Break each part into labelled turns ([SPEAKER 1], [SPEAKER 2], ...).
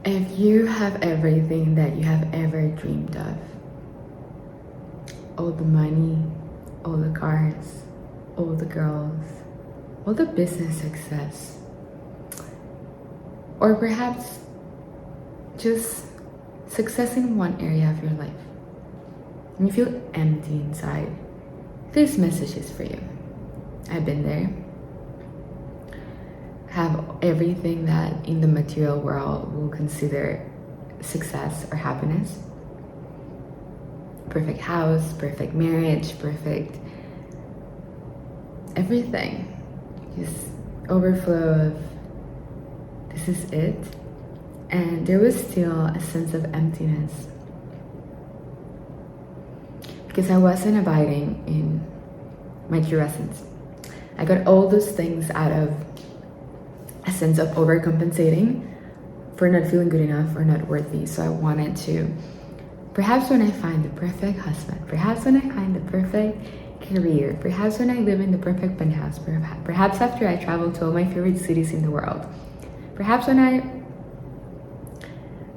[SPEAKER 1] If you have everything that you have ever dreamed of, all the money, all the cars, all the girls, all the business success, or perhaps just success in one area of your life, and you feel empty inside, this message is for you. I've been there. Have everything that in the material world will consider success or happiness. Perfect house, perfect marriage, perfect everything. Just overflow of this is it. And there was still a sense of emptiness because I wasn't abiding in my true essence. I got all those things out of a sense of overcompensating for not feeling good enough or not worthy. So I wanted to, perhaps when I find the perfect husband, perhaps when I find the perfect career, perhaps when I live in the perfect penthouse, perhaps after I travel to all my favorite cities in the world, perhaps when I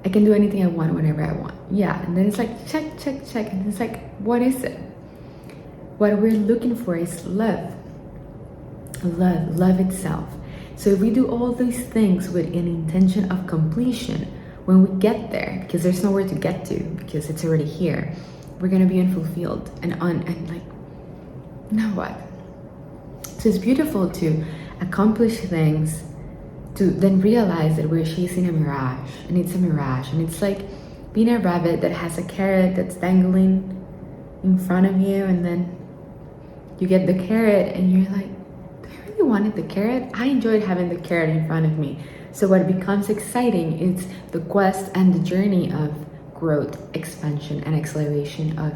[SPEAKER 1] can do anything I want whenever I want. Yeah, and then it's like check, check, check, and it's like, what is it? What we're looking for is love. Love itself. So if we do all these things with an intention of completion, when we get there, because there's nowhere to get to, because it's already here, we're gonna be unfulfilled and like, now what? So it's beautiful to accomplish things, to then realize that we're chasing a mirage, and it's a mirage, and it's like being a rabbit that has a carrot that's dangling in front of you, and then you get the carrot and you're like, wanted the carrot. I enjoyed having the carrot in front of me. So what becomes exciting is the quest and the journey of growth, expansion, and acceleration of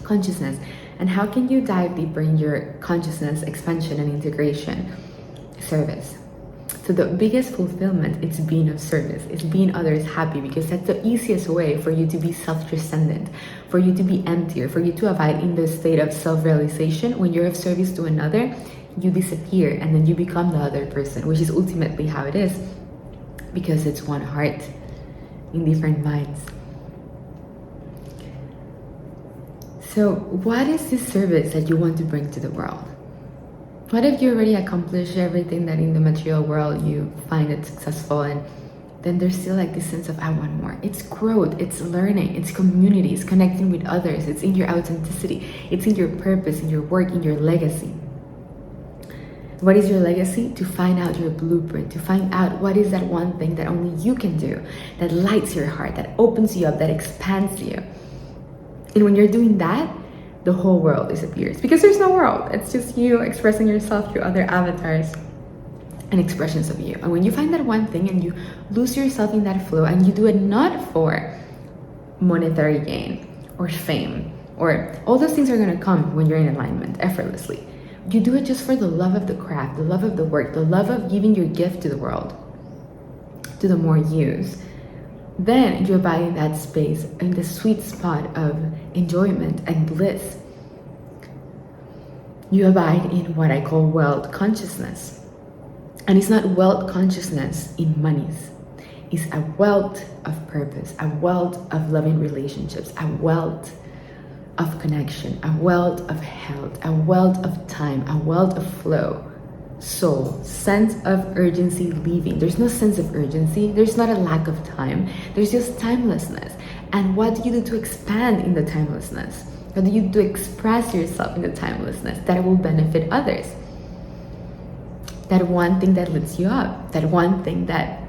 [SPEAKER 1] consciousness. And how can you dive deeper in your consciousness, expansion, and integration? Service. So the biggest fulfillment is being of service. It's being others happy, because that's the easiest way for you to be self-transcendent, for you to be emptier, for you to abide in the state of self-realization. When you're of service to another, you disappear and then you become the other person, which is ultimately how it is, because it's one heart in different minds. So what is this service that you want to bring to the world? What if you already accomplished everything that in the material world you find it successful, and then there's still like this sense of I want more? It's growth, it's learning, it's community, it's connecting with others, it's in your authenticity, it's in your purpose, in your work, in your legacy. What is your legacy? To find out your blueprint, to find out what is that one thing that only you can do, that lights your heart, that opens you up, that expands you. And when you're doing that, the whole world disappears, because there's no world. It's just you expressing yourself through other avatars and expressions of you. And when you find that one thing and you lose yourself in that flow, and you do it not for monetary gain or fame, or all those things are going to come when you're in alignment effortlessly. You do it just for the love of the craft, the love of the work, the love of giving your gift to the world, to the more use. Then you abide in that space, in the sweet spot of enjoyment and bliss. You abide in what I call wealth consciousness. And it's not wealth consciousness in monies. It's a wealth of purpose, a wealth of loving relationships, a wealth of connection, a wealth of health, a wealth of time, a wealth of flow, soul, sense of urgency leaving. There's no sense of urgency. There's not a lack of time. There's just timelessness. And what do you do to expand in the timelessness? What do you do to express yourself in the timelessness that will benefit others? That one thing that lifts you up, that one thing that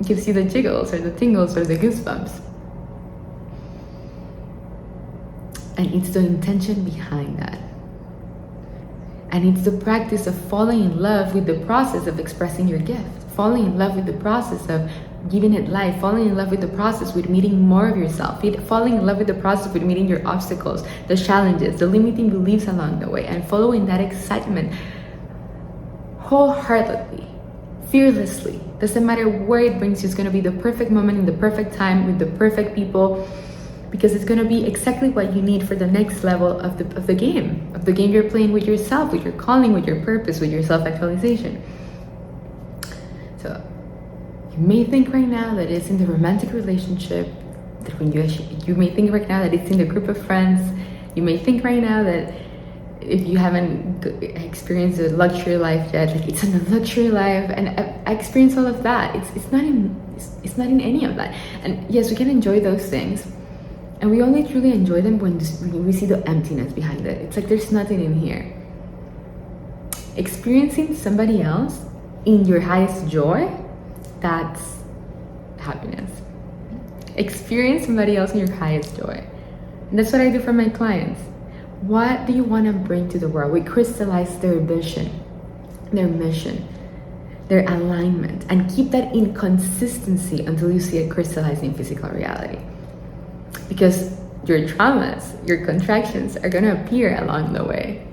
[SPEAKER 1] gives you the jiggles or the tingles or the goosebumps. And it's the intention behind that. And it's the practice of falling in love with the process of expressing your gift, falling in love with the process of giving it life, falling in love with the process with meeting more of yourself, falling in love with the process with meeting your obstacles, the challenges, the limiting beliefs along the way, and following that excitement wholeheartedly, fearlessly. Doesn't matter where it brings you, it's going to be the perfect moment in the perfect time with the perfect people, because it's going to be exactly what you need for the next level of the game you're playing with yourself, with your calling, with your purpose, with your self-actualization. So You may think right now that it's in the romantic relationship, that when you may think right now that it's in the group of friends. You may think right now that if you haven't experienced a luxury life yet, like it's in a luxury life, and I experienced all of that. It's not in any of that. And yes, we can enjoy those things, and we only truly enjoy them when we see the emptiness behind it. It's like there's nothing in here. Experiencing somebody else in your highest joy, that's happiness. Experience somebody else in your highest joy. And that's what I do for my clients. What do you want to bring to the world? We crystallize their vision, their mission, their alignment, and keep that in consistency until you see it crystallizing in physical reality. Because your traumas, your contractions are going to appear along the way.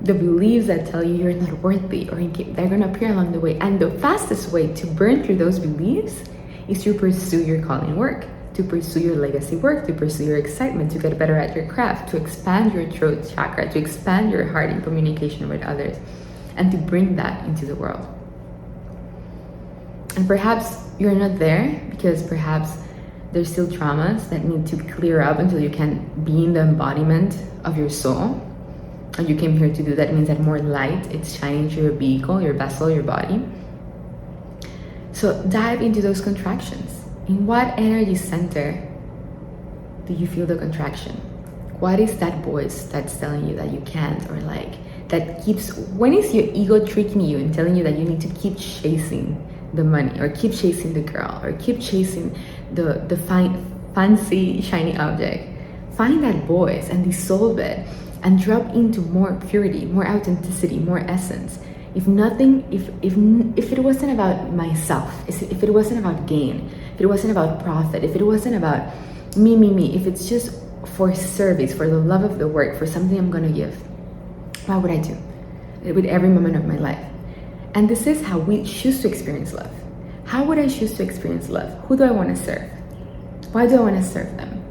[SPEAKER 1] The beliefs that tell you you're not worthy, they're going to appear along the way. And the fastest way to burn through those beliefs is to pursue your calling work, to pursue your legacy work, to pursue your excitement, to get better at your craft, to expand your throat chakra, to expand your heart in communication with others, and to bring that into the world. And perhaps you're not there because perhaps there's still traumas that need to clear up until you can be in the embodiment of your soul. And you came here to do that. It means that more light, it's shining through your vehicle, your vessel, your body. So dive into those contractions. In what energy center do you feel the contraction? What is that voice that's telling you that you can't, or like that keeps, when is your ego tricking you and telling you that you need to keep chasing the money, or keep chasing the girl, or keep chasing the fancy shiny object? Find that voice and dissolve it and drop into more purity, more authenticity, more essence. If it wasn't about myself, if it wasn't about gain, if it wasn't about profit, if it wasn't about me, if it's just for service, for the love of the work, for something I'm gonna give, what would I do with every moment of my life? And this is how we choose to experience love. How would I choose to experience love? Who do I want to serve? Why do I want to serve them?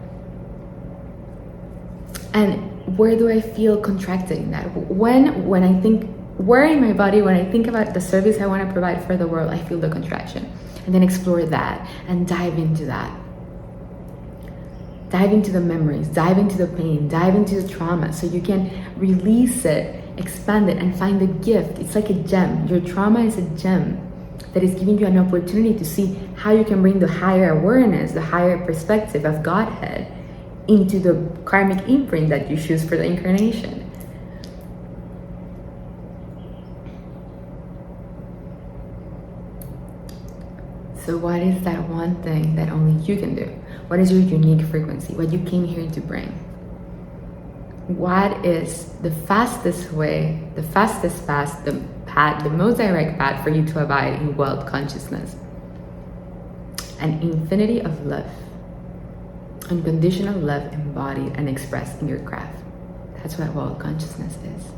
[SPEAKER 1] And where do I feel contracted in that? When I think, where in my body, when I think about the service I want to provide for the world, I feel the contraction. And then explore that and dive into that. Dive into the memories, dive into the pain, dive into the trauma, so you can release it, expand it, and find the gift. It's like a gem. Your trauma is a gem that is giving you an opportunity to see how you can bring the higher awareness, the higher perspective of Godhead into the karmic imprint that you choose for the incarnation. So what is that one thing that only you can do? What is your unique frequency? What you came here to bring? What is the fastest way, the fastest path, the most direct path for you to abide in world consciousness? An infinity of love. Unconditional love embodied and expressed in your craft. That's what world consciousness is.